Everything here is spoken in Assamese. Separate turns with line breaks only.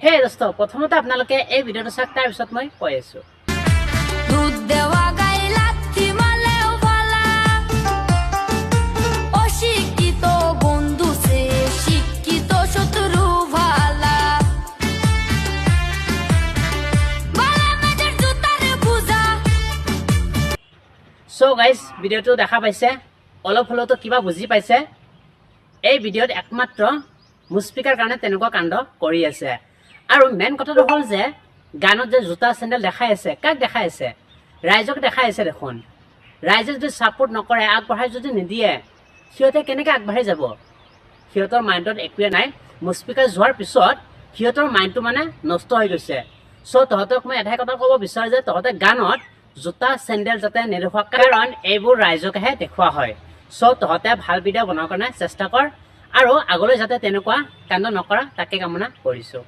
হে দোস্ত প্ৰথমতে আপোনালোকে এই ভিডিঅ'টো চাওক তাৰ পিছত মই কৈ আছো
দুধ দেওয়া গাই লাথি মালেও ভালা অশিক্ষিত বন্ধু সে শিক্ষিত শত্রু ভালা বালা মেজর জুতারে বুঝা
সো গাইস ভিডিঅ'টো দেখা পাইছে অলপ হলেতো কিবা বুজি পাইছে এই ভিডিঅ'ত একমাত্ৰ মুছফিকাৰ কাৰণে তেনেকুৱা কাণ্ড কৰি আছে আৰু মেইন কথাটো হ'ল যে গানত যে জোতা চেণ্ডেল দেখাই আছে কাক দেখাই আছে ৰাইজক দেখাই আছে দেখোন ৰাইজে যদি ছাপোৰ্ট নকৰে আগবঢ়াই যদি নিদিয়ে সিহঁতে কেনেকৈ আগবাঢ়ি যাব সিহঁতৰ মাইণ্ডত একোৱে নাই মুছফিকা যোৱাৰ পিছত সিহঁতৰ মাইণ্ডটো মানে নষ্ট হৈ গৈছে চ' তহঁতক মই এটাই কথা ক'ব বিচাৰোঁ যে তহঁতে গানত জোতা চেণ্ডেল যাতে নেদেখুৱা কাৰণ এইবোৰ ৰাইজকহে দেখুওৱা হয় চ' তহঁতে ভাল ভিডিঅ' বনোৱাৰ কাৰণে চেষ্টা কৰ আৰু আগলৈ যাতে তেনেকুৱা কাণ্ড নকৰা তাকে কামনা কৰিছোঁ